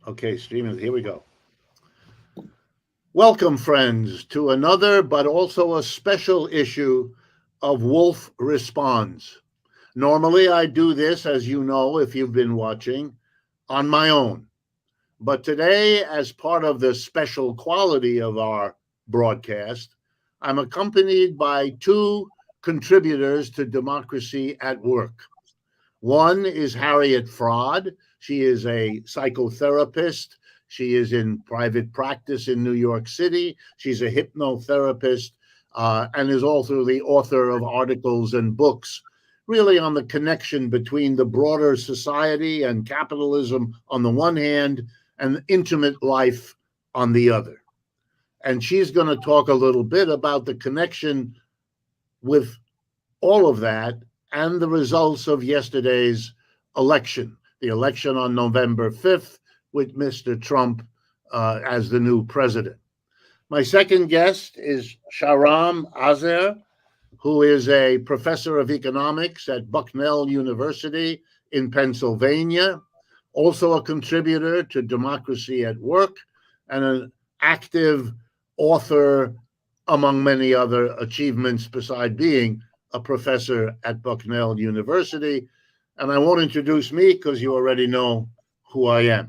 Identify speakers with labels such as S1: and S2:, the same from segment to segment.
S1: Okay, streaming. Here we go. Welcome, friends, to another but also a special issue of Wolff Responds. Normally, I do this, as you know, if you've been watching, on my own. But today, as part of the special quality of our broadcast, I'm accompanied by two contributors to Democracy at Work. One is Harriet Fraad. She is a psychotherapist. She is in private practice in New York City. She's a hypnotherapist and is also the author of articles and books, really on the connection between the broader society and capitalism on the one hand and intimate life on the other. And she's going to talk a little bit about the connection with all of that and the results of yesterday's election, the election on November 5th with Mr. Trump as the new president. My second guest is Shahram Azhar, who is a professor of economics at Bucknell University in Pennsylvania, also a contributor to Democracy at Work, and an active author, among many other achievements, beside being a professor at Bucknell University. And I won't introduce me because you already know who I am.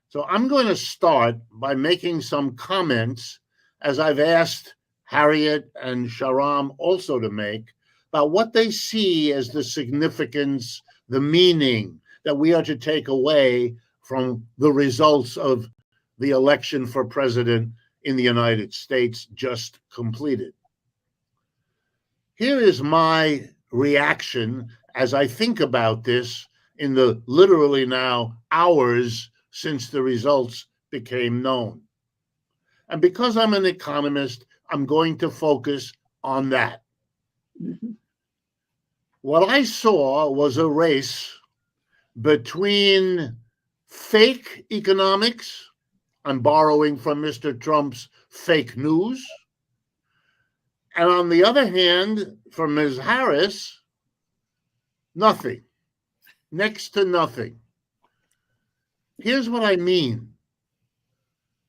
S1: So I'm going to start by making some comments, as I've asked Harriet and Shahram also to make, about what they see as the significance, the meaning that we are to take away from the results of the election for president in the United States just completed. Here is my reaction as I think about this in the literally now hours since the results became known. And because I'm an economist, I'm going to focus on that. What I saw was a race between fake economics, I'm borrowing from Mr. Trump's fake news, and on the other hand, for Ms. Harris, nothing, next to nothing. Here's what I mean.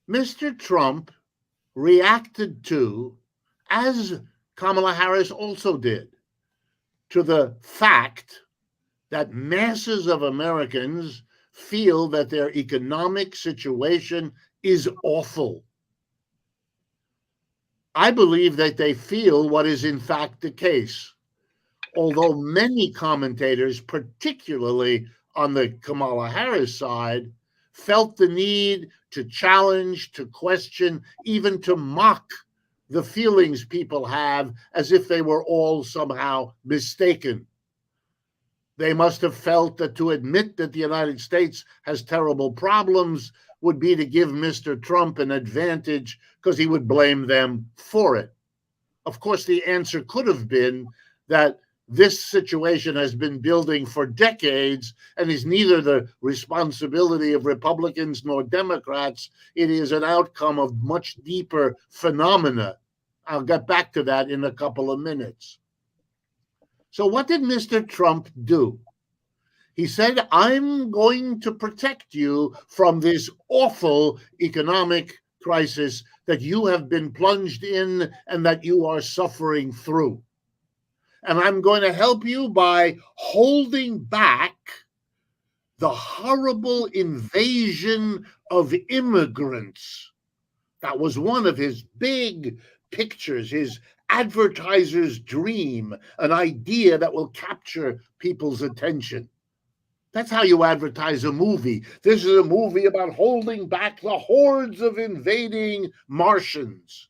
S1: Mr. Trump reacted to, as Kamala Harris also did, to the fact that masses of Americans feel that their economic situation is awful. I believe that they feel what is in fact the case, although many commentators, particularly on the Kamala Harris side, felt the need to challenge, to question, even to mock the feelings people have as if they were all somehow mistaken. They must have felt that to admit that the United States has terrible problems would be to give Mr. Trump an advantage because he would blame them for it. Of course, the answer could have been that this situation has been building for decades and is neither the responsibility of Republicans nor Democrats. It is an outcome of much deeper phenomena. I'll get back to that in a couple of minutes. So what did Mr. Trump do? He said, I'm going to protect you from this awful economic crisis that you have been plunged in and that you are suffering through. And I'm going to help you by holding back the horrible invasion of immigrants. That was one of his big pictures, his advertiser's dream, an idea that will capture people's attention. That's how you advertise a movie. This is a movie about holding back the hordes of invading Martians.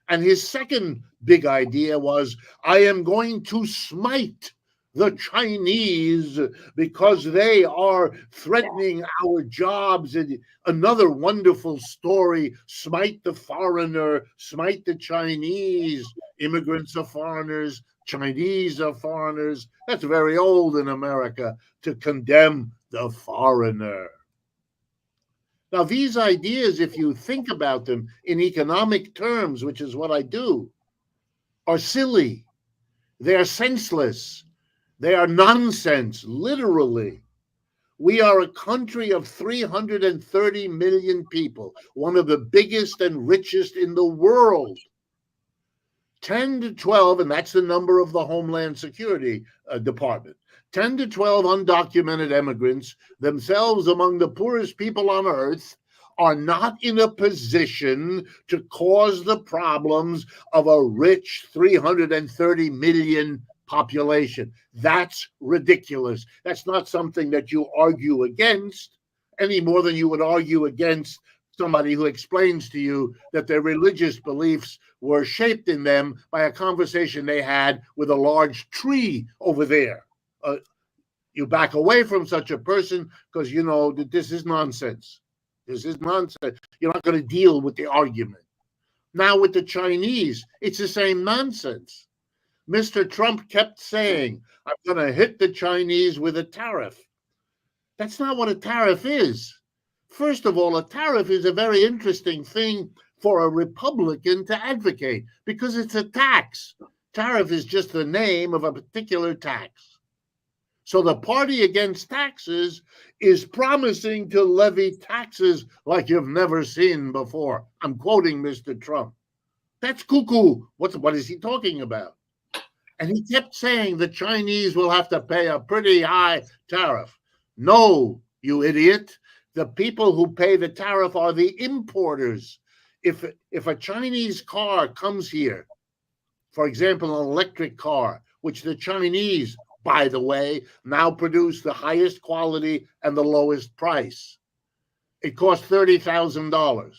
S1: And his second big idea was, I am going to smite the Chinese because they are threatening our jobs. And another wonderful story, smite the foreigner, smite the Chinese. Immigrants are foreigners, Chinese are foreigners. That's very old in America, to condemn the foreigner. Now, these ideas, if you think about them in economic terms, which is what I do, are silly. They are senseless. They are nonsense, literally. We are a country of 330 million people, one of the biggest and richest in the world. 10 to 12, and that's the number of the Homeland Security Department, 10 to 12 undocumented immigrants, themselves among the poorest people on earth, are not in a position to cause the problems of a rich 330 million population. That's ridiculous. That's not something that you argue against any more than you would argue against somebody who explains to you that their religious beliefs were shaped in them by a conversation they had with a large tree over there. You back away from such a person because you know that this is nonsense. This is nonsense. You're not going to deal with the argument. Now with the Chinese, it's the same nonsense. Mr. Trump kept saying, I'm going to hit the Chinese with a tariff. That's not what a tariff is. First of all, a tariff is a very interesting thing for a Republican to advocate because it's a tax. Tariff is just the name of a particular tax. So the party against taxes is promising to levy taxes like you've never seen before. I'm quoting Mr. Trump. That's cuckoo. What is he talking about? And he kept saying the Chinese will have to pay a pretty high tariff. No, you idiot. The people who pay the tariff are the importers. If a Chinese car comes here, for example, an electric car, which the Chinese, by the way, now produce the highest quality and the lowest price. It costs $30,000.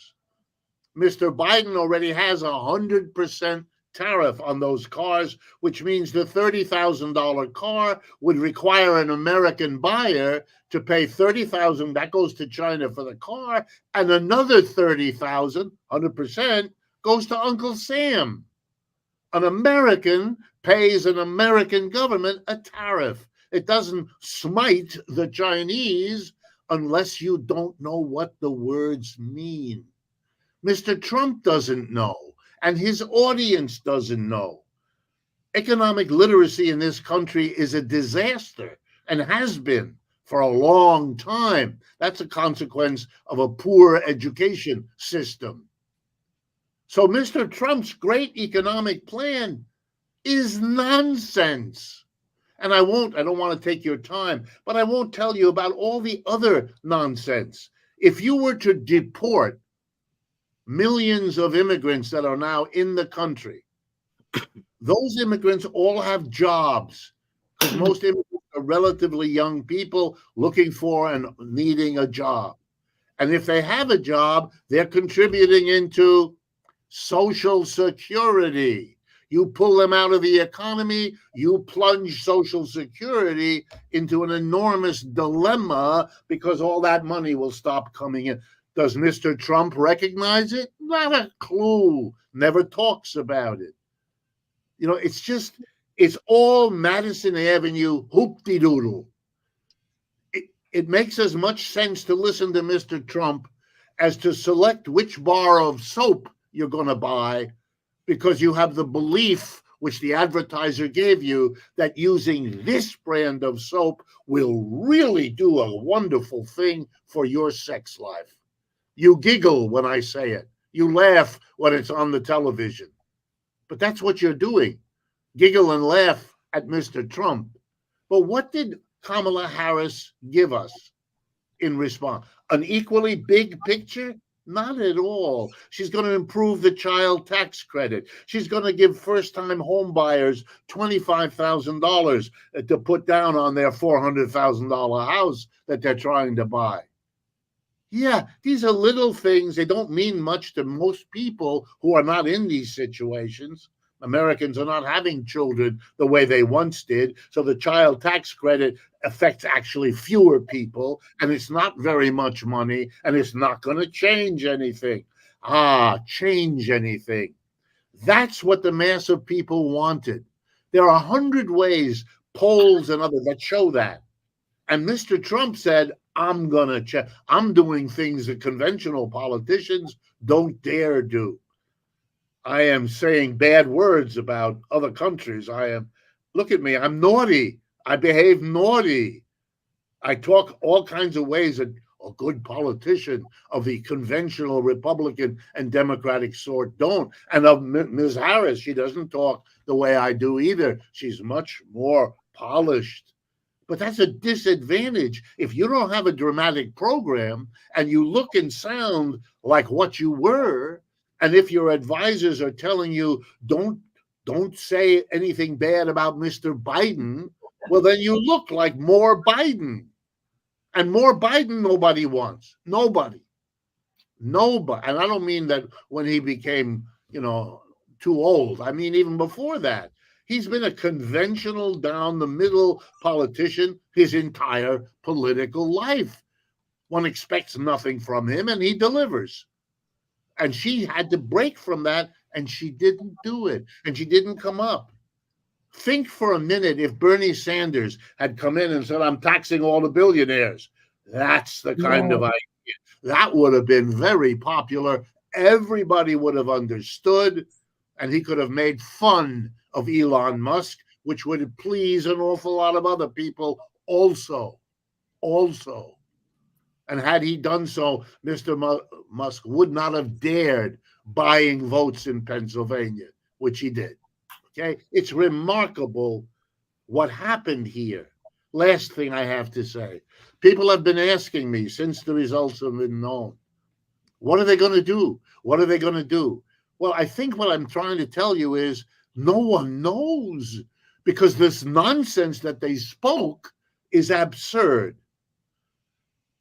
S1: Mr. Biden already has 100% tariff on those cars, which means the $30,000 car would require an American buyer to pay $30,000. That goes to China for the car, and another $30,000, 100%, goes to Uncle Sam. An American pays an American government a tariff. It doesn't smite the Chinese unless you don't know what the words mean. Mr. Trump doesn't know, and his audience doesn't know. Economic literacy in this country is a disaster and has been for a long time. That's a consequence of a poor education system. So Mr. Trump's great economic plan is nonsense. And I don't want to take your time, but I won't tell you about all the other nonsense. If you were to deport millions of immigrants that are now in the country, those immigrants all have jobs because most immigrants are relatively young people looking for and needing a job. And if they have a job, they're contributing into Social Security. You pull them out of the economy, you plunge Social Security into an enormous dilemma because all that money will stop coming in. Does Mr. Trump recognize it? Not a clue. Never talks about it. You know, it's all Madison Avenue hoop-de-doodle. It makes as much sense to listen to Mr. Trump as to select which bar of soap you're going to buy because you have the belief, which the advertiser gave you, that using this brand of soap will really do a wonderful thing for your sex life. You giggle when I say it. You laugh when it's on the television. But that's what you're doing. Giggle and laugh at Mr. Trump. But what did Kamala Harris give us in response? An equally big picture? Not at all. She's going to improve the child tax credit. She's going to give first-time home buyers $25,000 to put down on their $400,000 house that they're trying to buy. Yeah, these are little things. They don't mean much to most people who are not in these situations. Americans are not having children the way they once did. So the child tax credit affects actually fewer people, and it's not very much money, and it's not going to change anything. Change anything. That's what the mass of people wanted. There are 100 ways, polls and others that show that. And Mr. Trump said, I'm going to check. I'm doing things that conventional politicians don't dare do. I am saying bad words about other countries. Look at me, I'm naughty. I behave naughty. I talk all kinds of ways that a good politician of the conventional Republican and Democratic sort don't. And of Ms. Harris, she doesn't talk the way I do either. She's much more polished. But that's a disadvantage. If you don't have a dramatic program and you look and sound like what you were, and if your advisors are telling you don't say anything bad about Mr. Biden, well, then you look like more Biden. And more Biden nobody wants. Nobody. Nobody. And I don't mean that when he became, too old. I mean, even before that. He's been a conventional down the middle politician his entire political life. One expects nothing from him and he delivers. And she had to break from that and she didn't do it. And she didn't come up. Think for a minute if Bernie Sanders had come in and said, I'm taxing all the billionaires. That's the kind of idea. That would have been very popular. Everybody would have understood, and he could have made fun of Elon Musk, which would please an awful lot of other people also. And had he done so, Mr. Musk would not have dared buying votes in Pennsylvania, which he did. Okay, it's remarkable what happened here. Last thing I have to say, people have been asking me since the results have been known, what are they going to do? What are they going to do? Well, I think what I'm trying to tell you is no one knows, because this nonsense that they spoke is absurd.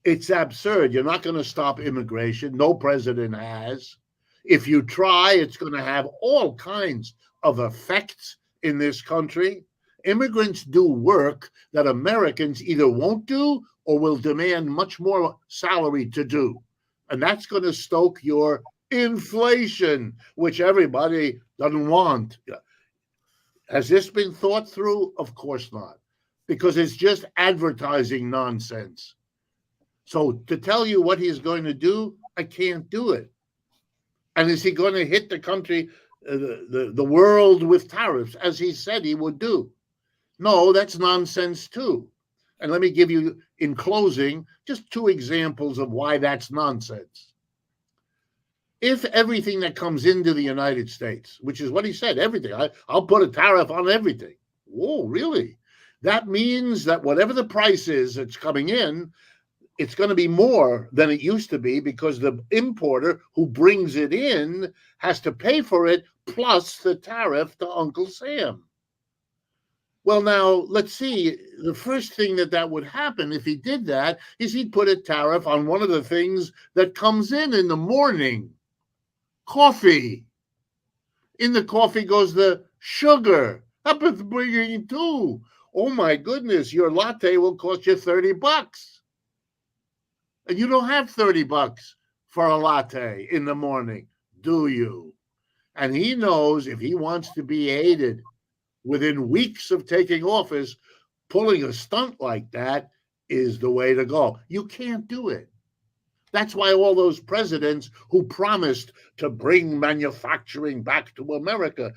S1: It's absurd. You're not going to stop immigration. No president has. If you try, it's going to have all kinds of effects in this country. Immigrants do work that Americans either won't do or will demand much more salary to do. And that's going to stoke your inflation, which everybody doesn't want. Has this been thought through? Of course not, because it's just advertising nonsense. So to tell you what he's going to do, I can't do it. And is he going to hit the country, the world with tariffs, as he said he would do? No, that's nonsense too. And let me give you, in closing, just 2 examples of why that's nonsense. If everything that comes into the United States, which is what he said, everything, I'll put a tariff on everything. Whoa, really? That means that whatever the price is that's coming in, it's going to be more than it used to be, because the importer who brings it in has to pay for it plus the tariff to Uncle Sam. Well, now, let's see. The first thing that would happen if he did that is he'd put a tariff on one of the things that comes in the morning. Coffee. In the coffee goes the sugar. Happens bringing too. Oh my goodness, your latte will cost you $30. And you don't have $30 for a latte in the morning, do you? And he knows if he wants to be aided within weeks of taking office, pulling a stunt like that is the way to go. You can't do it. That's why all those presidents who promised to bring manufacturing back to America,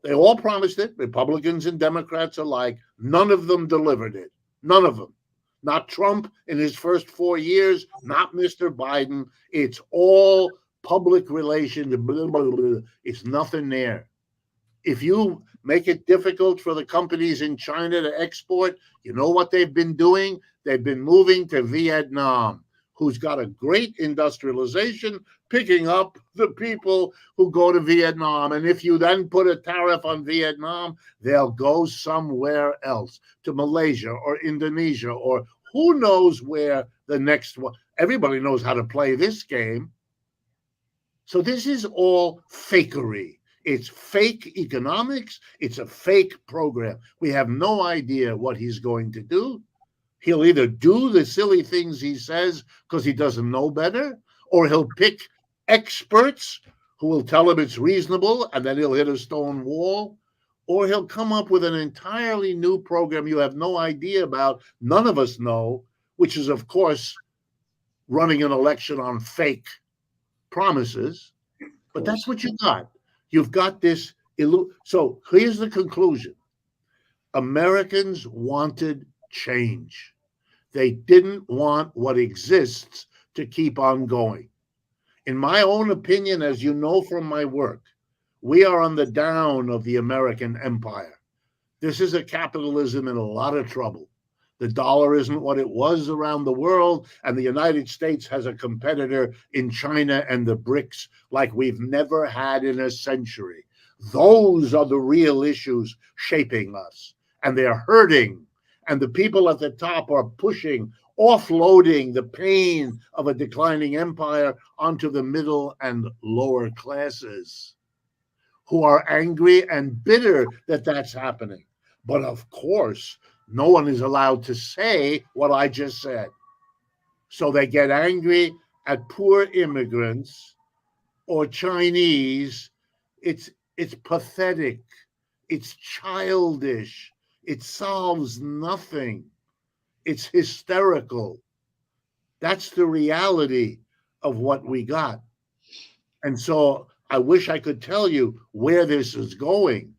S1: they all promised it, Republicans and Democrats alike. None of them delivered it. None of them. Not Trump in his first 4 years, not Mr. Biden. It's all public relations. Blah, blah, blah. It's nothing there. If you make it difficult for the companies in China to export, you know what they've been doing? They've been moving to Vietnam, who's got a great industrialization, picking up the people who go to Vietnam. And if you then put a tariff on Vietnam, they'll go somewhere else, to Malaysia or Indonesia or who knows where the next one. Everybody knows how to play this game. So this is all fakery. It's fake economics. It's a fake program. We have no idea what he's going to do. He'll either do the silly things he says because he doesn't know better, or he'll pick experts who will tell him it's reasonable, and then he'll hit a stone wall, or he'll come up with an entirely new program you have no idea about, none of us know, which is, of course, running an election on fake promises. But that's what you got. You've got this. So here's the conclusion. Americans wanted change. They didn't want what exists to keep on going. In my own opinion, as you know from my work, we are on the down of the American empire. This is a capitalism in a lot of trouble. The dollar isn't what it was around the world, and the United States has a competitor in China and the BRICS like we've never had in a century. Those are the real issues shaping us, and they're hurting. And the people at the top are pushing, offloading the pain of a declining empire onto the middle and lower classes, who are angry and bitter that that's happening. But of course, no one is allowed to say what I just said. So they get angry at poor immigrants or Chinese. It's pathetic. It's childish. It solves nothing. It's hysterical. That's the reality of what we got. And so I wish I could tell you where this is going,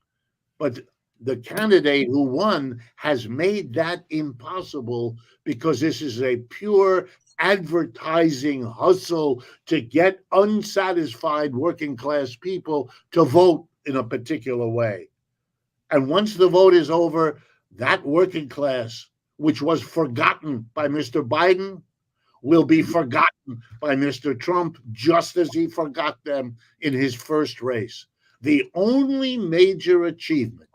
S1: but the candidate who won has made that impossible because this is a pure advertising hustle to get unsatisfied working class people to vote in a particular way. And once the vote is over, that working class, which was forgotten by Mr. Biden, will be forgotten by Mr. Trump, just as he forgot them in his first race. The only major achievement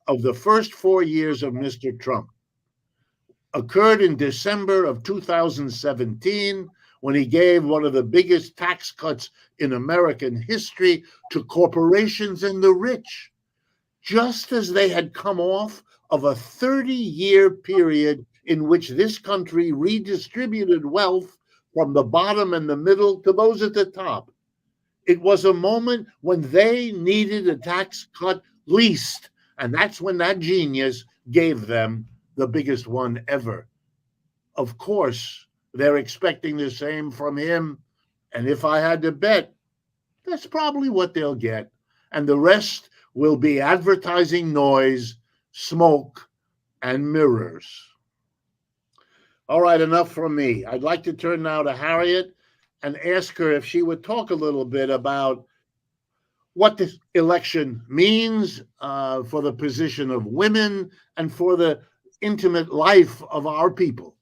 S1: of the first 4 years of Mr. Trump occurred in December of 2017, when he gave one of the biggest tax cuts in American history to corporations and the rich, just as they had come off of a 30-year period in which this country redistributed wealth from the bottom and the middle to those at the top. It was a moment when they needed a tax cut least, and that's when that genius gave them the biggest one ever. Of course, they're expecting the same from him, and if I had to bet, that's probably what they'll get. And the rest will be advertising noise, smoke, and mirrors. All right, enough from me. I'd like to turn now to Harriet and ask her if she would talk a little bit about what this election means for the position of women and for the intimate life of our people.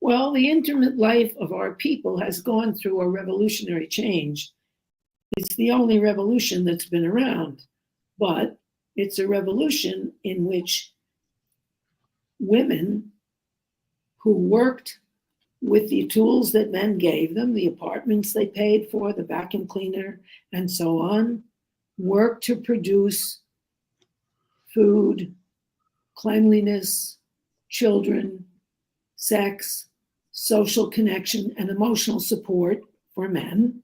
S2: Well, the intimate life of our people has gone through a revolutionary change. It's the only revolution that's been around, but it's a revolution in which women who worked with the tools that men gave them, the apartments they paid for, the vacuum cleaner, and so on, worked to produce food, cleanliness, children, sex, social connection, and emotional support for men,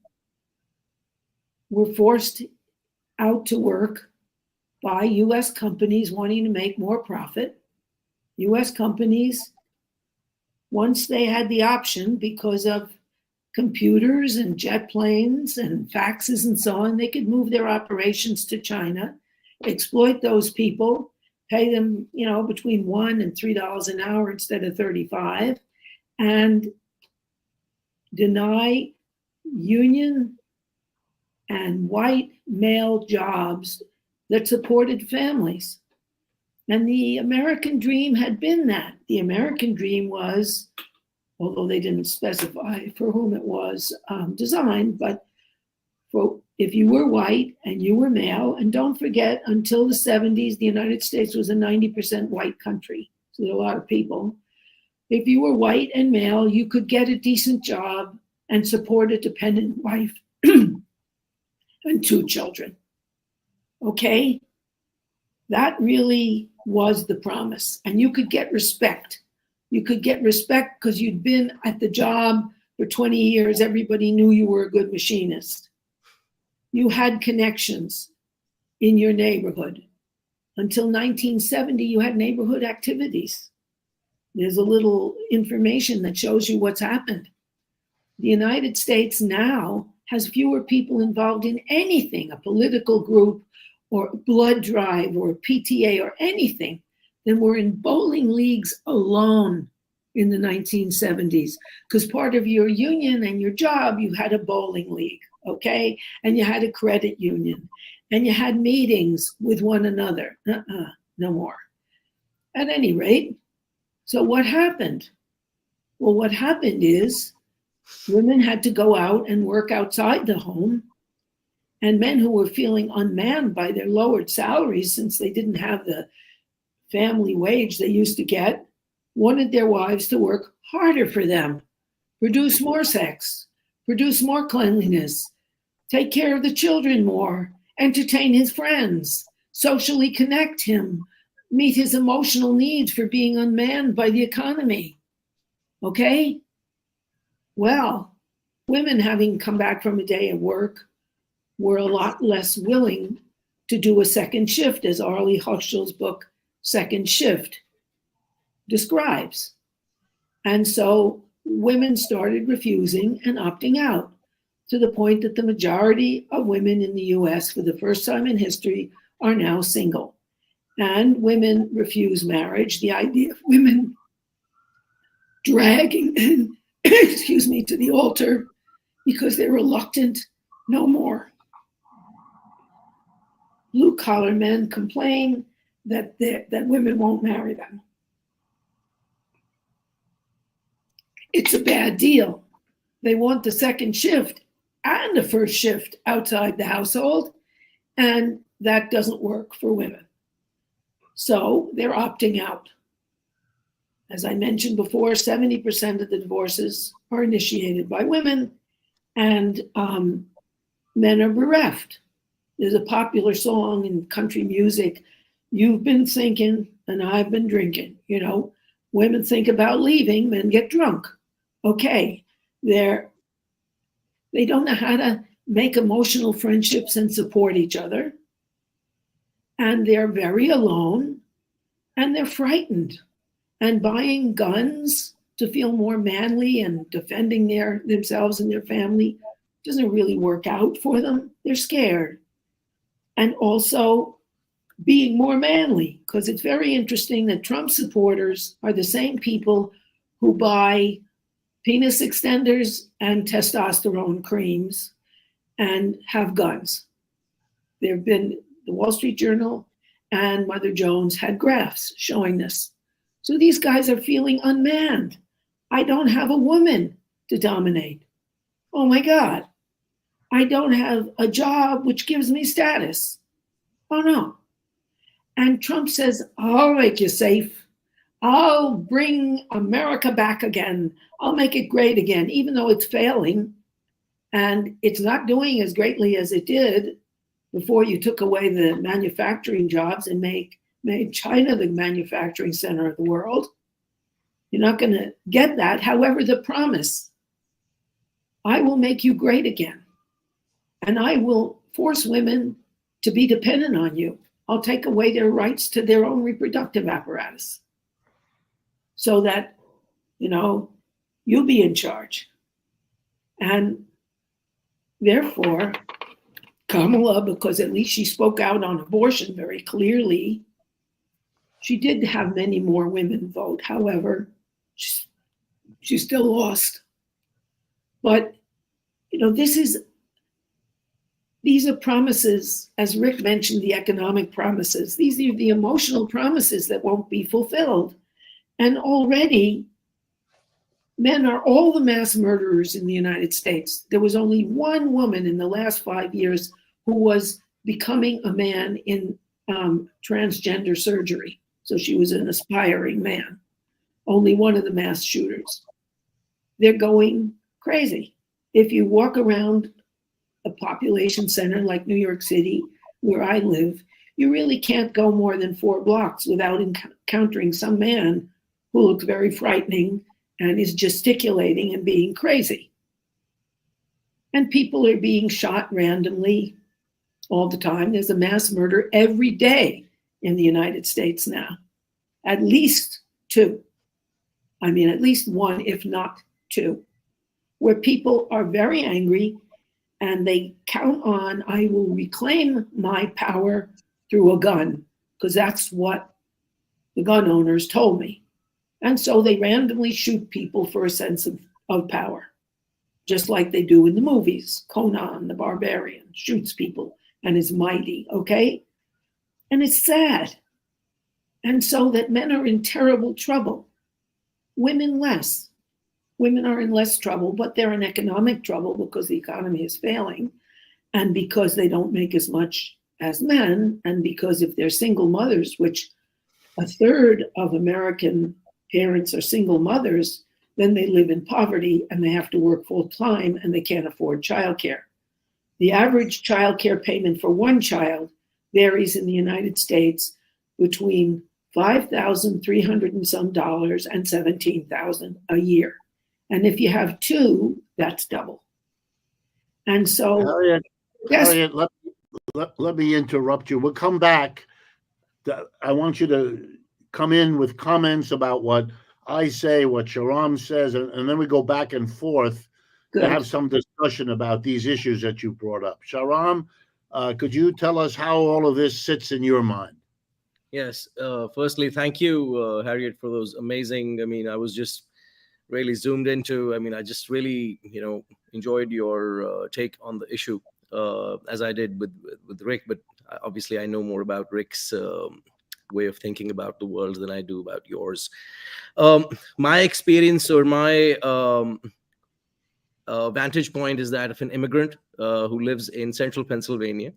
S2: were forced out to work by US companies wanting to make more profit. US companies, once they had the option because of computers and jet planes and faxes and so on, they could move their operations to China, exploit those people, pay them, between $1 and $3 an hour instead of 35, and deny union and white male jobs that supported families. And the American dream had been that. The American dream was, although they didn't specify for whom it was designed, but for if you were white and you were male, and don't forget, until the 70s, the United States was a 90% white country. So there are a lot of people. If you were white and male, you could get a decent job and support a dependent wife and 2 children. Okay? That really was the promise. And you could get respect. You could get respect because you'd been at the job for 20 years. Everybody knew you were a good machinist. You had connections in your neighborhood. Until 1970, you had neighborhood activities. There's a little information that shows you what's happened. The United States now has fewer people involved in anything, a political group or blood drive or PTA or anything, than were in bowling leagues alone. in the 1970s, because part of your union and your job, you had a bowling league, okay? And you had a credit union, and you had meetings with one another. No more. At any rate, so what happened? Well, what happened is women had to go out and work outside the home, and men who were feeling unmanned by their lowered salaries, since they didn't have the family wage they used to get, wanted their wives to work harder for them, produce more sex, produce more cleanliness, take care of the children more, entertain his friends, socially connect him, meet his emotional needs for being unmanned by the economy. Okay? Well, women, having come back from a day of work, were a lot less willing to do a second shift, as Arlie Hochschild's book, Second Shift, describes. And so women started refusing and opting out, to the point that the majority of women in the US, for the first time in history, are now single. And women refuse marriage. The idea of women dragging men, excuse me, to the altar because they're reluctant, no more. Blue-collar men complain that women won't marry them. It's a bad deal. They want the second shift and the first shift outside the household, and that doesn't work for women. So they're opting out. As I mentioned before, 70% of the divorces are initiated by women, and men are bereft. There's a popular song in country music, "You've been thinking and I've been drinking." You know, women think about leaving, men get drunk. Okay, they don't know how to make emotional friendships and support each other. And they're very alone, and they're frightened. And buying guns to feel more manly and defending themselves and their family doesn't really work out for them. They're scared. And also being more manly, because it's very interesting that Trump supporters are the same people who buy penis extenders and testosterone creams and have guns. There have been, the Wall Street Journal and Mother Jones had graphs showing this. So these guys are feeling unmanned. I don't have a woman to dominate. Oh my God. I don't have a job which gives me status. Oh no. And Trump says, I'll make you safe. I'll bring America back again. I'll make it great again, even though it's failing. And it's not doing as greatly as it did before you took away the manufacturing jobs and made China the manufacturing center of the world. You're not going to get that. However, the promise, I will make you great again. And I will force women to be dependent on you. I'll take away their rights to their own reproductive apparatus so that, you'll be in charge. And therefore, Kamala, because at least she spoke out on abortion very clearly, she did have many more women vote. However, she still lost. But, these are promises, as Rick mentioned, the economic promises. These are the emotional promises that won't be fulfilled. And already, men are all the mass murderers in the United States. There was only one woman in the last 5 years who was becoming a man in transgender surgery. So she was an aspiring man. Only one of the mass shooters. They're going crazy. If you walk around a population center like New York City, where I live, you really can't go more than 4 blocks without encountering some man who looks very frightening and is gesticulating and being crazy. And people are being shot randomly all the time. There's a mass murder every day in the United States now. At least 2. I mean, at least 1, if not 2, where people are very angry and they count on, I will reclaim my power through a gun, because that's what the gun owners told me. And so they randomly shoot people for a sense of power, just like they do in the movies. Conan the Barbarian shoots people and is mighty, okay? And it's sad. And so that men are in terrible trouble. Women less. Women are in less trouble, but they're in economic trouble because the economy is failing and because they don't make as much as men, and because if they're single mothers, which a third of American parents are single mothers, then they live in poverty and they have to work full time and they can't afford childcare. The average childcare payment for one child varies in the United States between $5,300 and some dollars and $17,000 a year. And if you have two, that's double. And so,
S1: Harriet,
S2: yes,
S1: Harriet, let me interrupt you. We'll come back. I want you to come in with comments about what I say, what Shahram says, and then we go back and forth
S2: good.
S1: to have some discussion about these issues that you brought up. Shahram, could you tell us how all of this sits in your mind?
S3: Yes. Firstly, thank you, Harriet, for those amazing. I mean, I was just really zoomed into. I mean, I just really, enjoyed your take on the issue, as I did with Rick. But obviously, I know more about Rick's way of thinking about the world than I do about yours. My experience or my vantage point is that of an immigrant who lives in central Pennsylvania.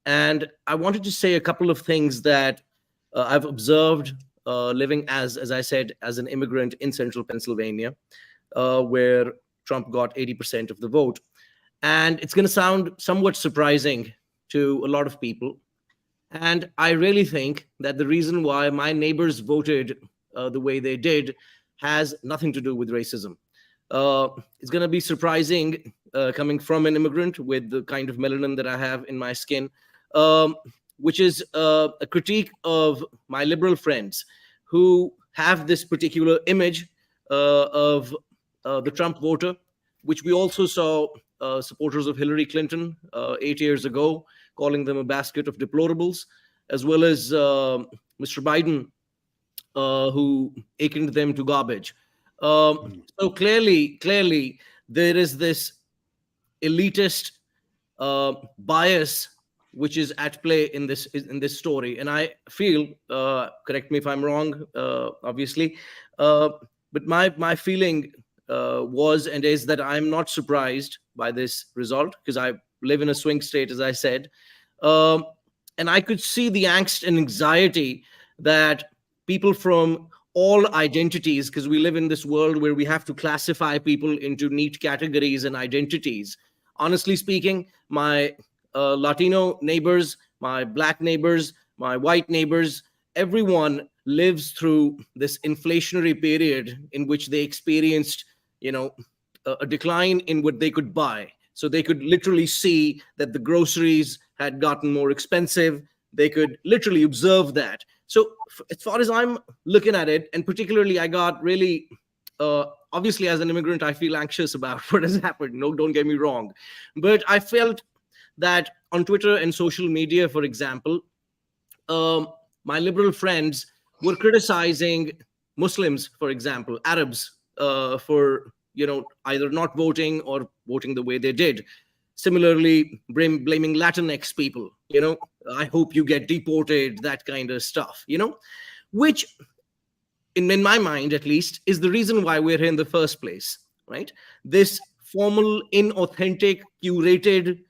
S3: And I wanted to say a couple of things that I've observed living as I said, as an immigrant in central Pennsylvania, where Trump got 80% of the vote. And it's going to sound somewhat surprising to a lot of people. And I really think that the reason why my neighbors voted the way they did has nothing to do with racism. It's going to be surprising coming from an immigrant with the kind of melanin that I have in my skin, which is a critique of my liberal friends who have this particular image of the Trump voter, which we also saw supporters of Hillary Clinton 8 years ago, calling them a basket of deplorables, as well as Mr. Biden, who akined them to garbage. So clearly, there is this elitist bias which is at play in this story, and I feel, correct me if I'm wrong, obviously, but my feeling was and is that I'm not surprised by this result because I live in a swing state, as I said, and I could see the angst and anxiety that people from all identities, because we live in this world where we have to classify people into neat categories and identities. Honestly speaking, my Latino neighbors, my Black neighbors, my white neighbors, everyone lives through this inflationary period in which they experienced, a decline in what they could buy. So they could literally see that the groceries had gotten more expensive. They could literally observe that. So as far as I'm looking at it, and particularly I got really, obviously as an immigrant, I feel anxious about what has happened. No, don't get me wrong. But I felt that on Twitter and social media, for example, my liberal friends were criticizing Muslims, for example, Arabs, for, either not voting or voting the way they did. Similarly, blaming Latinx people, I hope you get deported, that kind of stuff, which in my mind, at least, is the reason why we're here in the first place, right? This formal, inauthentic, curated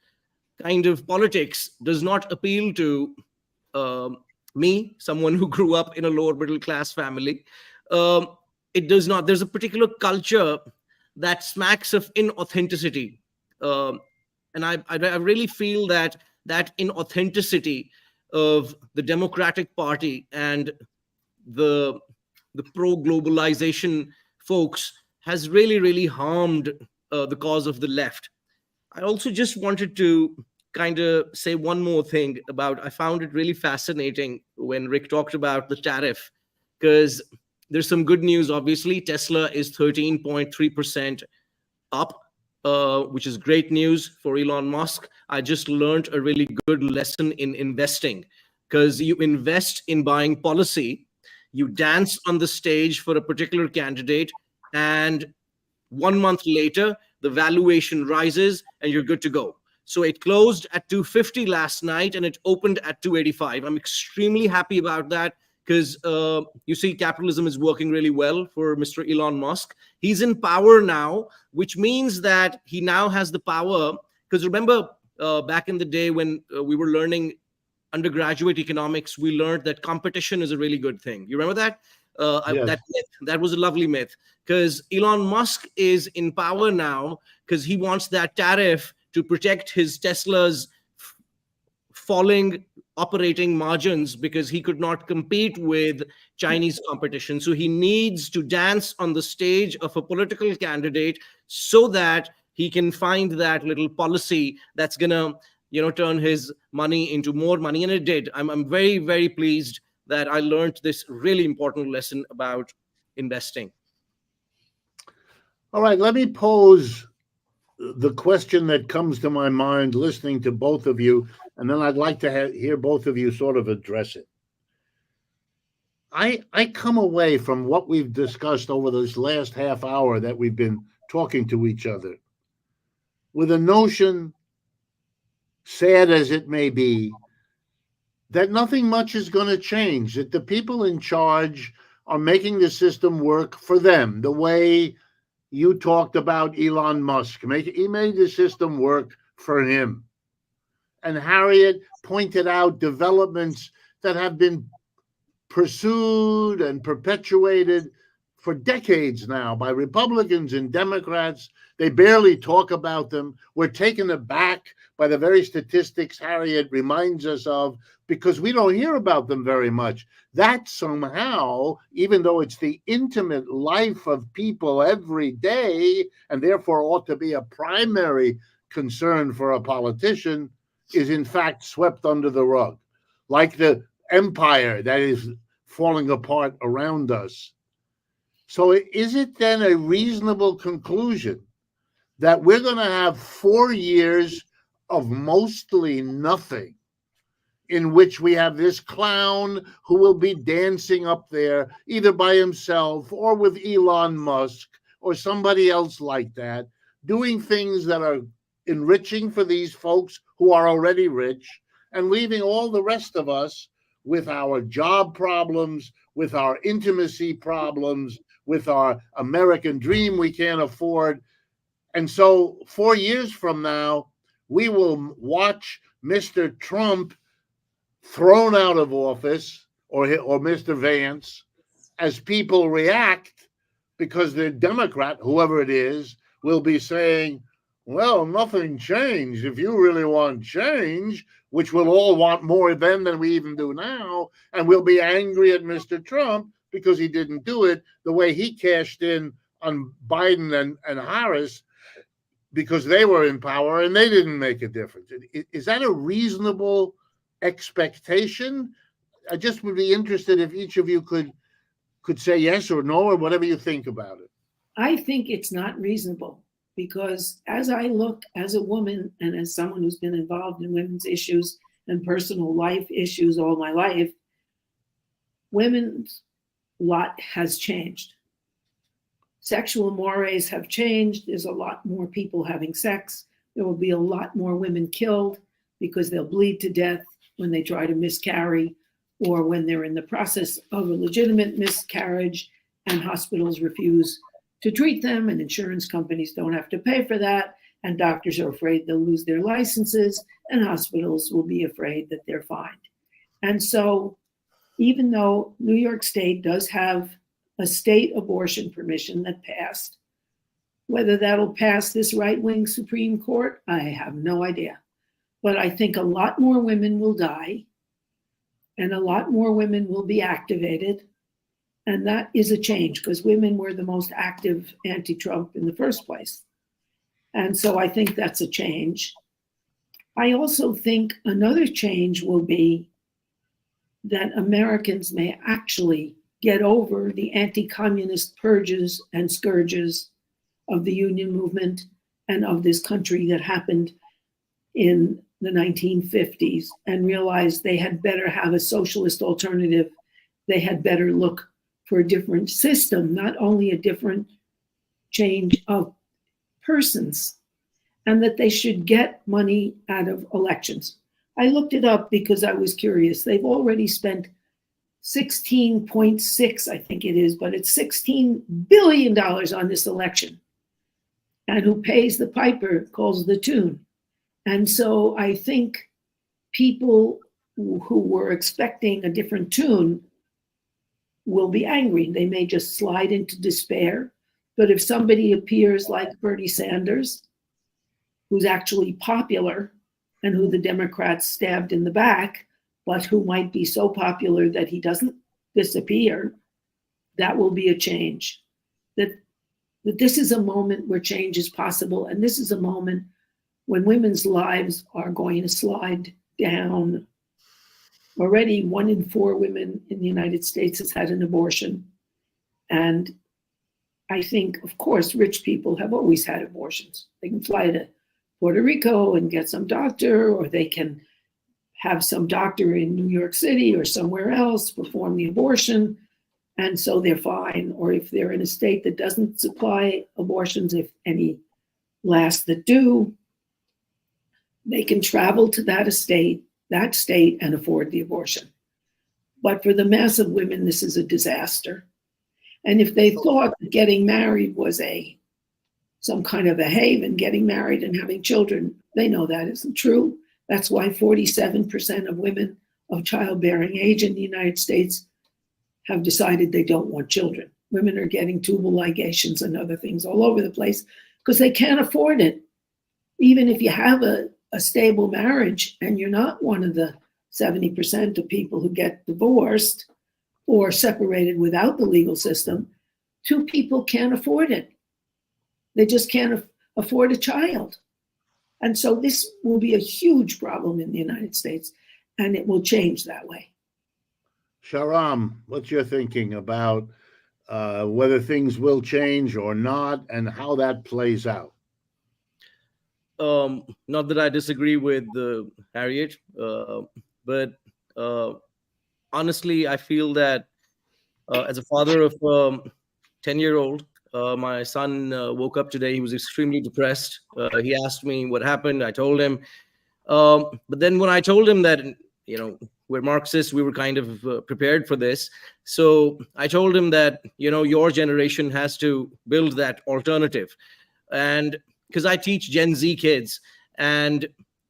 S3: kind of politics does not appeal to me, someone who grew up in a lower middle class family. It does not. There's a particular culture that smacks of inauthenticity. And I really feel that inauthenticity of the Democratic Party and the pro-globalization folks has really, really harmed the cause of the left. I also just wanted to kind of say one more thing I found it really fascinating when Rick talked about the tariff, because there's some good news, obviously. Tesla is 13.3% up, which is great news for Elon Musk. I just learned a really good lesson in investing, because you invest in buying policy, you dance on the stage for a particular candidate, and 1 month later, the valuation rises and you're good to go. So it closed at 250 last night and it opened at 285. I'm extremely happy about that because you see, capitalism is working really well for Mr. Elon Musk. He's in power now, which means that he now has the power. Because remember, back in the day when we were learning undergraduate economics, we learned that competition is a really good thing. You remember that?
S1: Yes.
S3: That myth, that was a lovely myth, because Elon Musk is in power now because he wants that tariff to protect his Tesla's falling operating margins, because he could not compete with Chinese competition. So he needs to dance on the stage of a political candidate so that he can find that little policy that's gonna, turn his money into more money. And it did. I'm very, very pleased that I learned this really important lesson about investing.
S1: All right, let me pose the question that comes to my mind listening to both of you, and then I'd like to hear both of you sort of address it. I come away from what we've discussed over this last half hour that we've been talking to each other with a notion, sad as it may be, that nothing much is going to change, that the people in charge are making the system work for them the way you talked about Elon Musk. He made the system work for him. And Harriet pointed out developments that have been pursued and perpetuated for decades now by Republicans and Democrats. They barely talk about them. We're taken aback by the very statistics Harriet reminds us of because we don't hear about them very much. That somehow, even though it's the intimate life of people every day, and therefore ought to be a primary concern for a politician, is in fact swept under the rug, like the empire that is falling apart around us. So is it then a reasonable conclusion that we're going to have 4 years of mostly nothing, in which we have this clown who will be dancing up there either by himself or with Elon Musk or somebody else like that, doing things that are enriching for these folks who are already rich, and leaving all the rest of us with our job problems, with our intimacy problems, with our American dream we can't afford. And so 4 years from now, we will watch Mr. Trump thrown out of office, or Mr. Vance, as people react because the Democrat, whoever it is, will be saying, well, nothing changed. If you really want change, which we'll all want more then than we even do now, and we'll be angry at Mr. Trump because he didn't do it the way he cashed in on Biden and Harris because they were in power and they didn't make a difference. Is that a reasonable expectation? I just would be interested if each of you could say yes or no or whatever you think about it.
S2: I think it's not reasonable because as I look as a woman and as someone who's been involved in women's issues and personal life issues all my life, women's lot has changed. Sexual mores have changed. There's a lot more people having sex. There will be a lot more women killed because they'll bleed to death when they try to miscarry or when they're in the process of a legitimate miscarriage and hospitals refuse to treat them and insurance companies don't have to pay for that and doctors are afraid they'll lose their licenses and hospitals will be afraid that they're fined. And so even though New York State does have a state abortion permission that passed, whether that'll pass this right-wing Supreme Court, I have no idea. But I think a lot more women will die and a lot more women will be activated. And that is a change because women were the most active anti-Trump in the first place. And so I think that's a change. I also think another change will be that Americans may actually get over the anti-communist purges and scourges of the union movement and of this country that happened in the 1950s and realize they had better have a socialist alternative they had better look for a different system, not only a different change of persons, and that they should get money out of elections. I looked it up because I was curious. They've already spent 16.6, I think it is, but it's $16 billion on this election. And who pays the piper calls the tune. And so I think people who were expecting a different tune will be angry. They may just slide into despair. But if somebody appears like Bernie Sanders, who's actually popular and who the Democrats stabbed in the back, but who might be so popular that he doesn't disappear, that will be a change. That this is a moment where change is possible, and this is a moment when women's lives are going to slide down. Already 1 in 4 women in the United States has had an abortion. And I think, of course, rich people have always had abortions. They can fly to Puerto Rico and get some doctor, or they can have some doctor in New York City or somewhere else perform the abortion, and so they're fine. Or if they're in a state that doesn't supply abortions, if any last that do, they can travel to that state and afford the abortion. But for the mass of women, this is a disaster. And if they thought that getting married was some kind of a haven, getting married and having children, they know that isn't true. That's why 47% of women of childbearing age in the United States have decided they don't want children. Women are getting tubal ligations and other things all over the place because they can't afford it. Even if you have a stable marriage and you're not one of the 70% of people who get divorced or separated without the legal system, 2 people can't afford it. They just can't afford a child. And so this will be a huge problem in the United States, and it will change that way.
S1: Shahram, what's your thinking about whether things will change or not and how that plays out?
S3: Not that I disagree with Harriet, but honestly, I feel that as a father of 10-year-old, my son woke up today. He was extremely depressed. He asked me what happened. I told him. But then when I told him that, we're Marxists, we were kind of prepared for this. So I told him that, your generation has to build that alternative. And because I teach Gen Z kids, and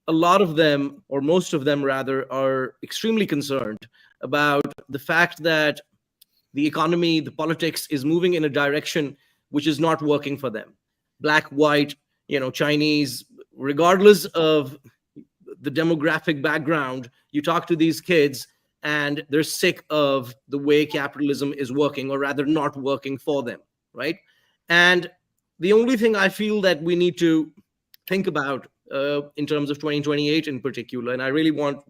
S3: a lot of them, or most of them rather, are extremely concerned about the fact that the economy, the politics is moving in a direction which is not working for them. Black, white, Chinese, regardless of the demographic background, you talk to these kids and they're sick of the way capitalism is working, or rather not working for them, right? And the only thing I feel that we need to think about in terms of 2028 in particular, and I really want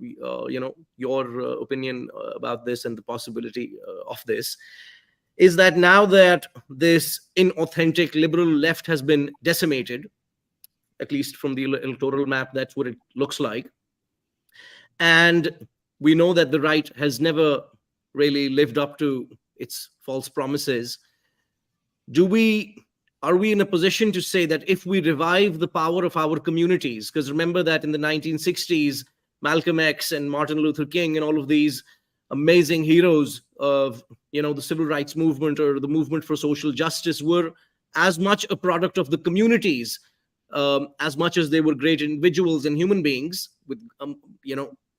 S3: your opinion about this and the possibility of this, is that now that this inauthentic liberal left has been decimated, at least from the electoral map, that's what it looks like, and we know that the right has never really lived up to its false promises, are we in a position to say that if we revive the power of our communities, because remember that in the 1960s, Malcolm X and Martin Luther King and all of these amazing heroes of, the civil rights movement or the movement for social justice were as much a product of the communities, as much as they were great individuals and human beings with,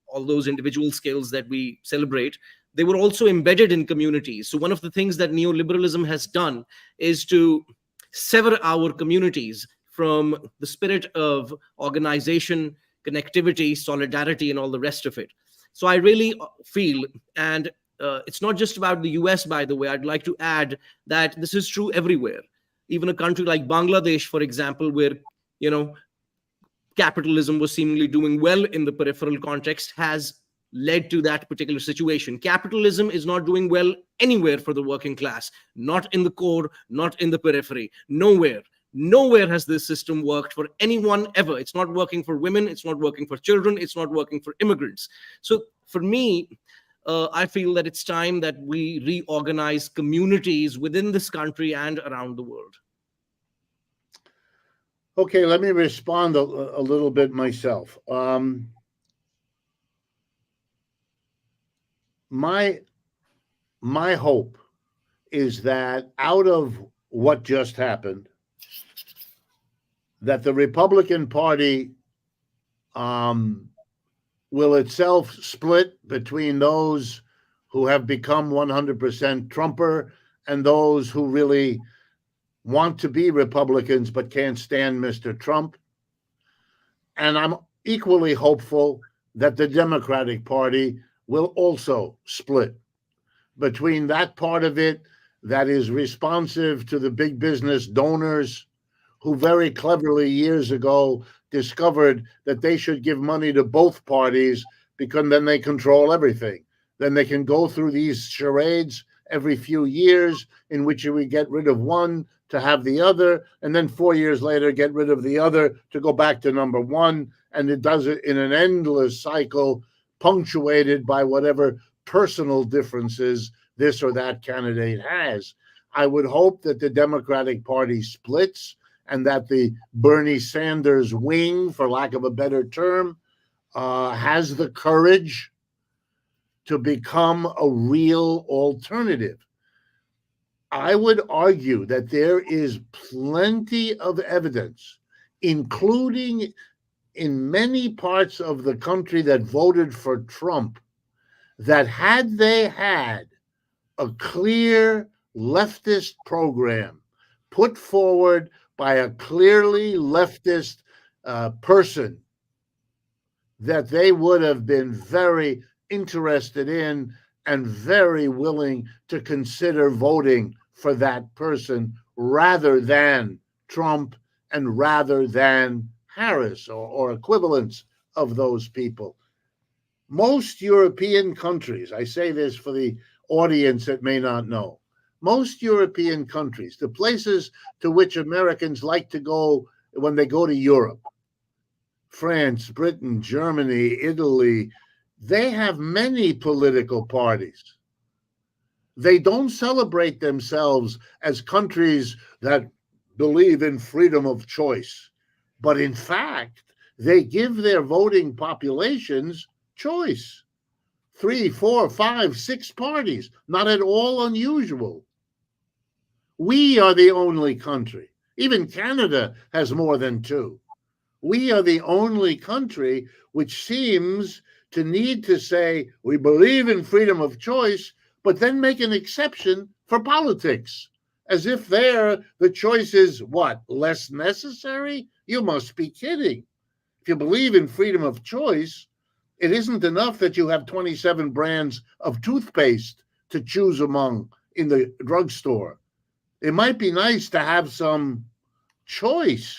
S3: all those individual skills that we celebrate. They were also embedded in communities. So one of the things that neoliberalism has done is to sever our communities from the spirit of organization, connectivity, solidarity, and all the rest of it. So I really feel, and it's not just about the US, by the way, I'd like to add that this is true everywhere. Even a country like Bangladesh, for example, where, capitalism was seemingly doing well in the peripheral context, has led to that particular situation. Capitalism is not doing well anywhere for the working class, not in the core, not in the periphery, nowhere. Nowhere has this system worked for anyone ever. It's not working for women. It's not working for children. It's not working for immigrants. So for me, I feel that it's time that we reorganize communities within this country and around the world.
S1: Okay, let me respond a little bit myself. My hope is that out of what just happened, that the Republican Party will itself split between those who have become 100% Trumper and those who really want to be Republicans but can't stand Mr. Trump. And I'm equally hopeful that the Democratic Party will also split between that part of it that is responsive to the big business donors who very cleverly years ago discovered that they should give money to both parties because then they control everything. Then they can go through these charades every few years in which we get rid of one to have the other, and then 4 years later get rid of the other to go back to number one. And it does it in an endless cycle, punctuated by whatever personal differences this or that candidate has. I would hope that the Democratic Party splits and that the Bernie Sanders wing, for lack of a better term, has the courage to become a real alternative. I would argue that there is plenty of evidence, including in many parts of the country that voted for Trump, that had they had a clear leftist program put forward by a clearly leftist person, that they would have been very interested in and very willing to consider voting for that person rather than Trump and rather than Harris or equivalents of those people. Most European countries, I say this for the audience that may not know, most European countries, the places to which Americans like to go when they go to Europe, France, Britain, Germany, Italy, they have many political parties. They don't celebrate themselves as countries that believe in freedom of choice, but in fact, they give their voting populations choice. 3, 4, 5, 6 parties, not at all unusual. We are the only country. Even Canada has more than 2. We are the only country which seems to need to say we believe in freedom of choice, but then make an exception for politics, as if there the choice is what, less necessary? You must be kidding. If you believe in freedom of choice, it isn't enough that you have 27 brands of toothpaste to choose among in the drugstore. It might be nice to have some choice,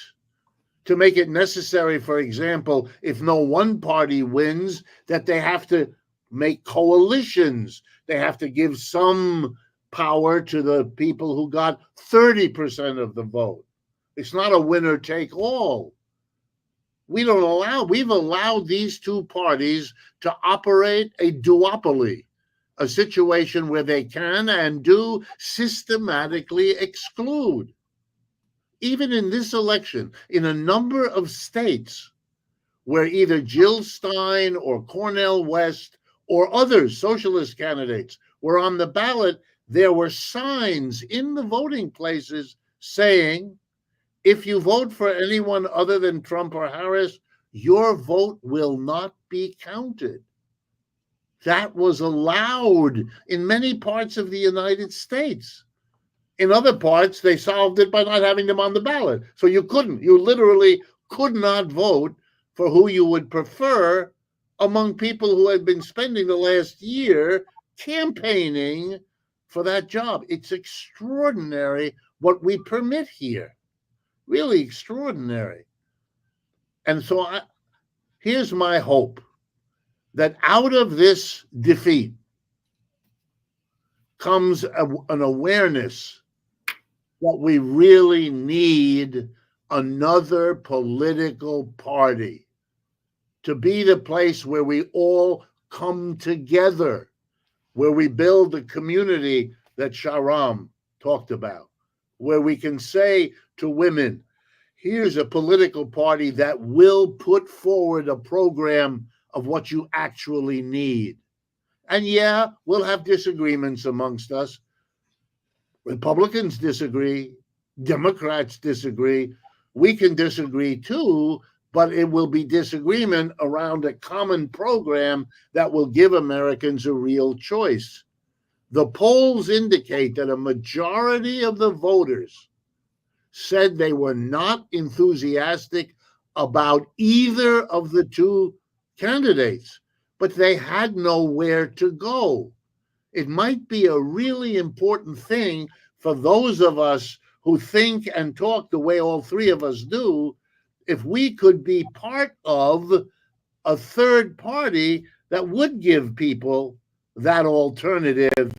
S1: to make it necessary, for example, if no one party wins, that they have to make coalitions. They have to give some power to the people who got 30% of the vote. It's not a winner take all. We've allowed these two parties to operate a duopoly, a situation where they can and do systematically exclude. Even in this election, in a number of states where either Jill Stein or Cornel West or other socialist candidates were on the ballot, there were signs in the voting places saying, if you vote for anyone other than Trump or Harris, your vote will not be counted. That was allowed in many parts of the United States. In other parts, they solved it by not having them on the ballot. So you literally could not vote for who you would prefer among people who had been spending the last year campaigning for that job. It's extraordinary what we permit here. Really extraordinary. And so here's my hope, that out of this defeat comes an awareness that we really need another political party to be the place where we all come together where we build the community that Shahram talked about, where we can say to women, here's a political party that will put forward a program of what you actually need. And yeah, we'll have disagreements amongst us. Republicans disagree, Democrats disagree. We can disagree too, but it will be disagreement around a common program that will give Americans a real choice. The polls indicate that a majority of the voters said they were not enthusiastic about either of the two candidates, but they had nowhere to go. It might be a really important thing for those of us who think and talk the way all three of us do, if we could be part of a third party that would give people that alternative,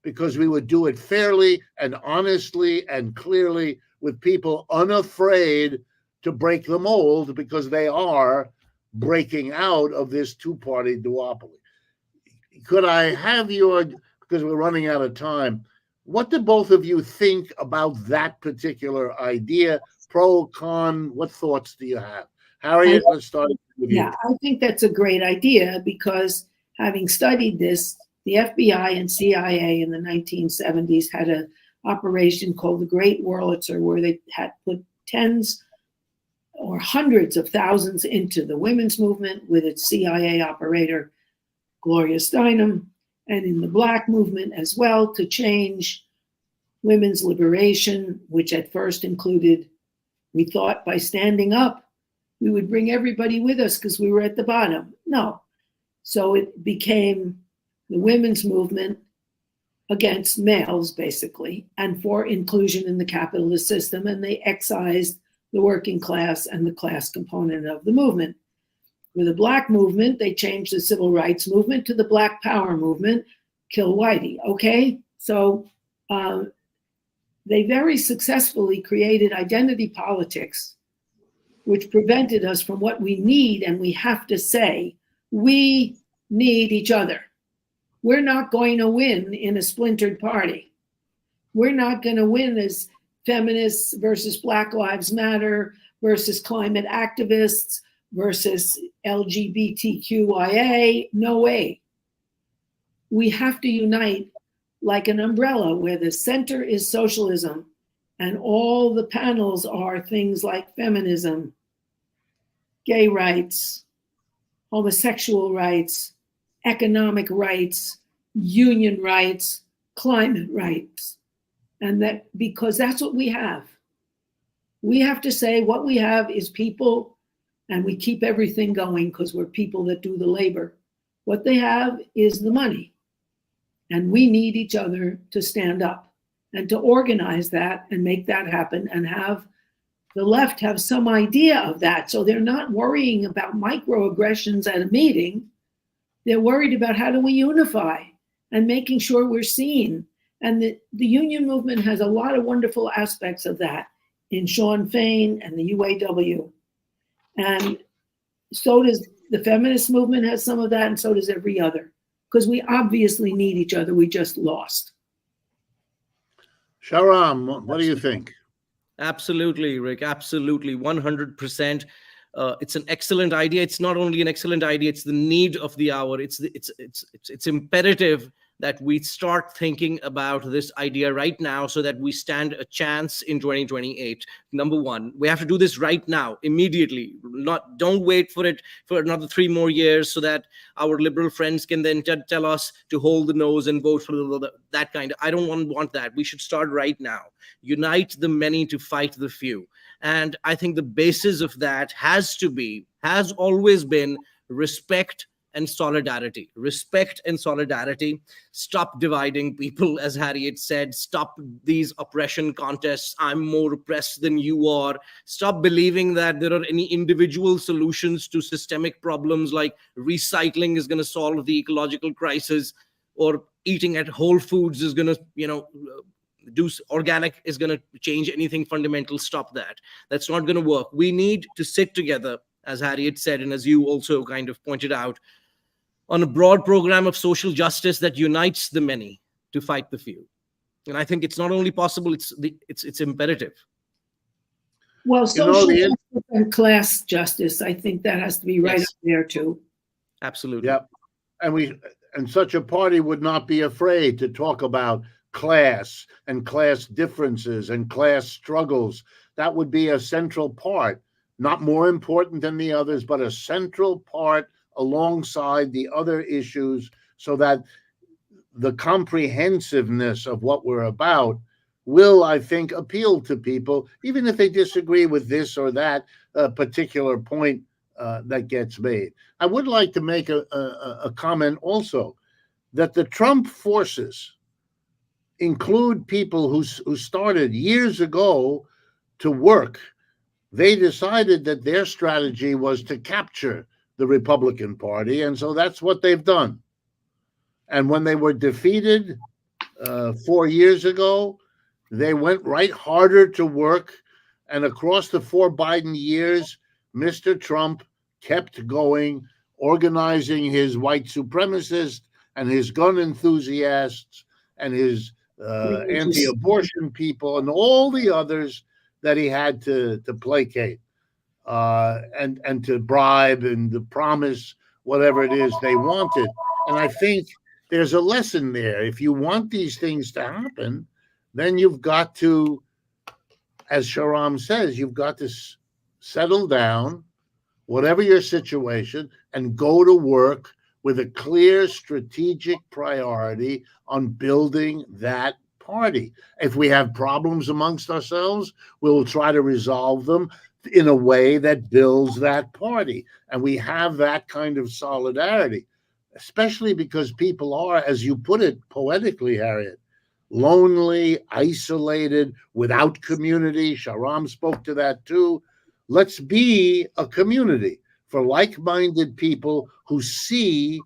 S1: because we would do it fairly and honestly and clearly with people unafraid to break the mold, because they are breaking out of this two-party duopoly. Could I have your, because we're running out of time, what do both of you think about that particular idea? Pro, con, what thoughts do you have? Harriet, let's start with you.
S2: Yeah, I think that's a great idea, because having studied this, the FBI and CIA in the 1970s had an operation called the Great Wurlitzer, where they had put tens or hundreds of thousands into the women's movement with its CIA operator, Gloria Steinem, and in the Black movement as well, to change women's liberation, which at first included, we thought by standing up, we would bring everybody with us because we were at the bottom. No. So it became the women's movement against males, basically, and for inclusion in the capitalist system, and they excised the working class and the class component of the movement. With the Black movement, they changed the civil rights movement to the Black Power movement, kill Whitey, okay? So they very successfully created identity politics, which prevented us from what we need, and we have to say, we need each other. We're not going to win in a splintered party. We're not going to win as feminists versus Black Lives Matter versus climate activists versus LGBTQIA. No way. We have to unite like an umbrella where the center is socialism and all the panels are things like feminism, gay rights, homosexual rights, economic rights, union rights, climate rights. And that, because that's what we have. We have to say what we have is people, and we keep everything going because we're people that do the labor. What they have is the money. And we need each other to stand up and to organize that and make that happen, and have the left have some idea of that. So they're not worrying about microaggressions at a meeting. They're worried about how do we unify and making sure we're seen. And the union movement has a lot of wonderful aspects of that in Sean Fain and the UAW. And so does the feminist movement, has some of that, and so does every other. Because we obviously need each other. We just lost.
S1: Shahram, what do you think?
S3: Absolutely, Rick. Absolutely. 100%. It's an excellent idea. It's not only an excellent idea, it's the need of the hour. It's imperative that we start thinking about this idea right now so that we stand a chance in 2028. Number one, we have to do this right now, immediately. Don't wait for it for another 3 more years so that our liberal friends can then tell us to hold the nose and vote for that kind. I don't want that. We should start right now. Unite the many to fight the few. And I think the basis of that has always been respect and solidarity. Respect and solidarity. Stop dividing people, as Harriet said. Stop these oppression contests. I'm more oppressed than you are. Stop believing that there are any individual solutions to systemic problems like recycling is going to solve the ecological crisis, or eating at Whole Foods is going to, do organic is going to change anything fundamental. Stop that. That's not going to work. We need to sit together, as Harriet said, and as you also kind of pointed out, on a broad program of social justice that unites the many to fight the few. And I think it's not only possible, it's imperative.
S2: Well, social justice and class justice, I think that has to be right up there too.
S3: Absolutely.
S1: Yep. And such a party would not be afraid to talk about class and class differences and class struggles. That would be a central part, not more important than the others, but a central part alongside the other issues, so that the comprehensiveness of what we're about will, I think, appeal to people, even if they disagree with this or that particular point that gets made. I would like to make a comment also that the Trump forces include people who started years ago to work. They decided that their strategy was to capture the Republican Party, and so that's what they've done. And when they were defeated 4 years ago, they went right harder to work. And across the 4 Biden years, Mr. Trump kept going, organizing his white supremacists and his gun enthusiasts and his anti-abortion people and all the others that he had to placate and to bribe and to promise whatever it is they wanted. And I think there's a lesson there. If you want these things to happen, then you've got to, as Shahram says, you've got to settle down, whatever your situation, and go to work with a clear strategic priority on building that party. If we have problems amongst ourselves, we'll try to resolve them in a way that builds that party. And we have that kind of solidarity, especially because people are, as you put it poetically, Harriet, lonely, isolated, without community. Shahram spoke to that too. Let's be a community for like-minded people who see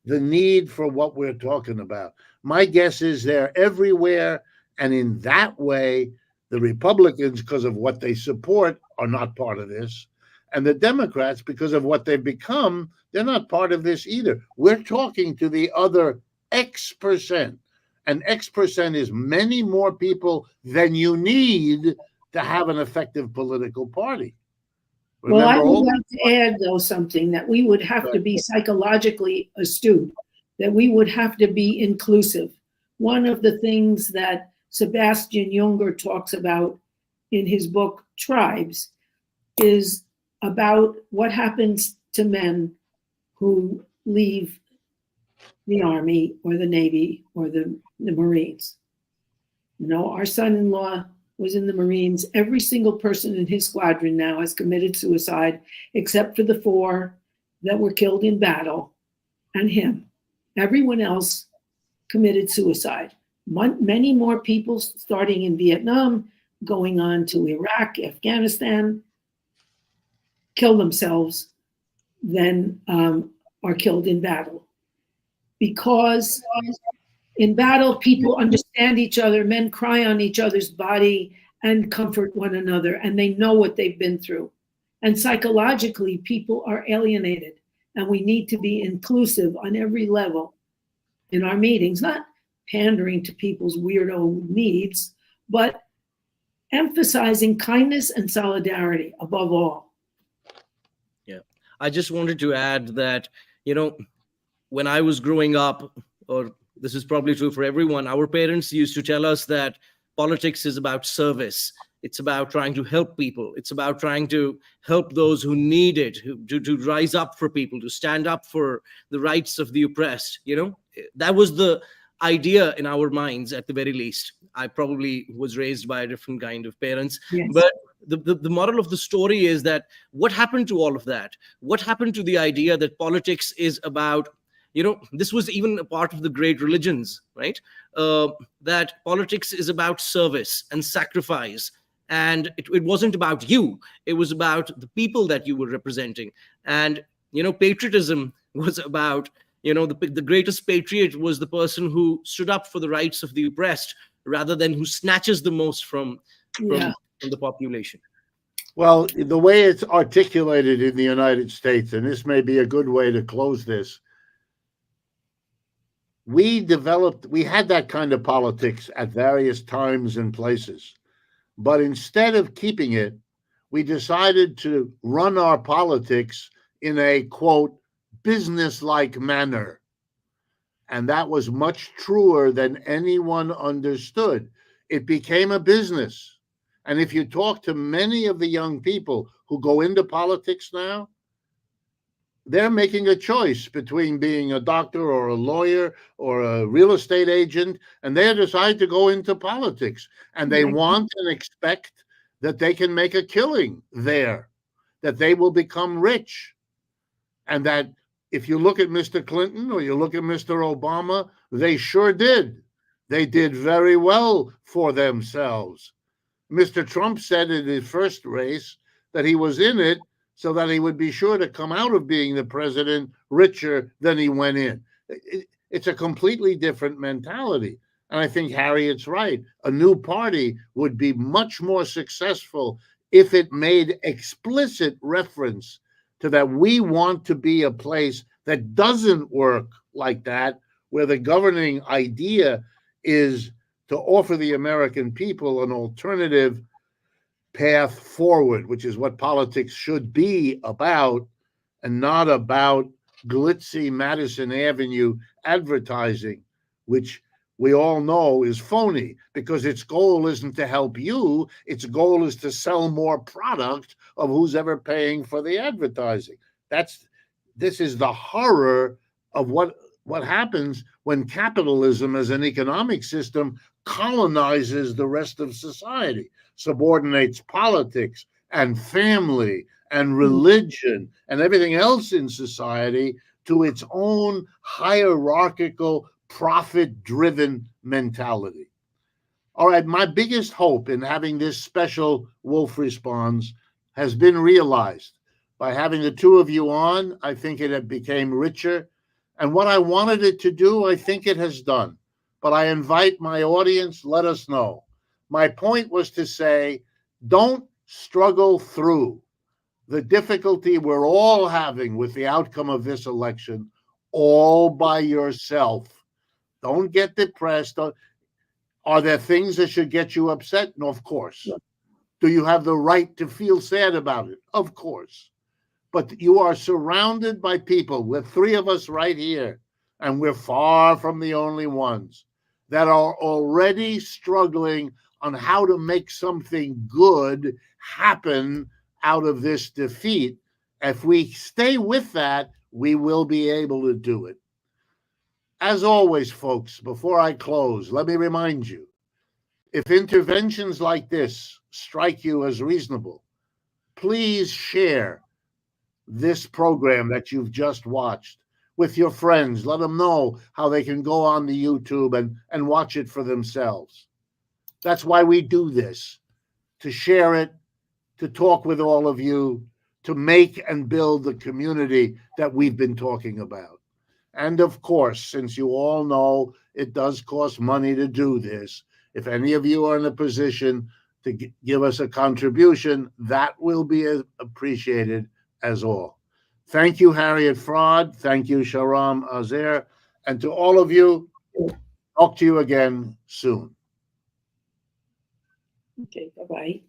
S1: the need for what we're talking about. My guess is they're everywhere, and in that way, the Republicans, because of what they support, are not part of this. And the Democrats, because of what they've become, they're not part of this either. We're talking to the other X%. And X% is many more people than you need to have an effective political party.
S2: Well, I would like to add, though, something that we would have to be psychologically astute, that we would have to be inclusive. One of the things that Sebastian Junger talks about in his book, Tribes, is about what happens to men who leave the Army or the Navy or the Marines. You know, our son-in-law was in the Marines. Every single person in his squadron now has committed suicide, except for the 4 that were killed in battle and him. Everyone else committed suicide. Many more people starting in Vietnam, going on to Iraq, Afghanistan, kill themselves than are killed in battle. Because in battle, people understand each other, men cry on each other's body and comfort one another, and they know what they've been through. And psychologically, people are alienated, and we need to be inclusive on every level in our meetings, not pandering to people's weirdo needs, but emphasizing kindness and solidarity above all.
S3: Yeah, I just wanted to add that, you know, when I was growing up, or this is probably true for everyone, our parents used to tell us that politics is about service. It's about trying to help people. It's about trying to help those who need it, to rise up for people, to stand up for the rights of the oppressed. You know, that was the idea in our minds, at the very least. I probably was raised by a different kind of parents.
S2: Yes.
S3: But the moral of the story is that what happened to all of that? What happened to the idea that politics is about, you know, this was even a part of the great religions, right? That politics is about service and sacrifice. And it wasn't about you. It was about the people that you were representing. And, you know, patriotism was about, you know, the greatest patriot was the person who stood up for the rights of the oppressed rather than who snatches the most from the population.
S1: Well, the way it's articulated in the United States, and this may be a good way to close this, we had that kind of politics at various times and places. But instead of keeping it, we decided to run our politics in a, quote, business-like manner. And that was much truer than anyone understood. It became a business. And if you talk to many of the young people who go into politics now, they're making a choice between being a doctor or a lawyer or a real estate agent, and they decide to go into politics. And they want and expect that they can make a killing there, that they will become rich. And that if you look at Mr. Clinton or you look at Mr. Obama, they sure did. They did very well for themselves. Mr. Trump said in his first race that he was in it so that he would be sure to come out of being the president richer than he went in. It's a completely different mentality. And I think Harriet's right. A new party would be much more successful if it made explicit reference to that we want to be a place that doesn't work like that, where the governing idea is to offer the American people an alternative path forward, which is what politics should be about, and not about glitzy Madison Avenue advertising, which we all know is phony because its goal isn't to help you. Its goal is to sell more product of who's ever paying for the advertising. This is the horror of what happens when capitalism as an economic system colonizes the rest of society, subordinates politics and family and religion and everything else in society to its own hierarchical, profit-driven mentality. All right, my biggest hope in having this special Wolff Responds has been realized. By having the two of you on, I think it became richer. And what I wanted it to do, I think it has done. But I invite my audience, let us know. My point was to say, don't struggle through the difficulty we're all having with the outcome of this election all by yourself. Don't get depressed. Are there things that should get you upset? No, of course. Do you have the right to feel sad about it? Of course. But you are surrounded by people. We're three of us right here, and we're far from the only ones that are already struggling on how to make something good happen out of this defeat. If we stay with that, we will be able to do it. As always, folks, before I close, let me remind you, if interventions like this strike you as reasonable, please share this program that you've just watched with your friends. Let them know how they can go on the YouTube and watch it for themselves. That's why we do this, to share it, to talk with all of you, to make and build the community that we've been talking about. And of course, since you all know it does cost money to do this, if any of you are in a position to give us a contribution, that will be appreciated as all. Thank you, Harriet Fraad. Thank you, Shahram Azhar. And to all of you, talk to you again soon.
S2: Okay, bye-bye.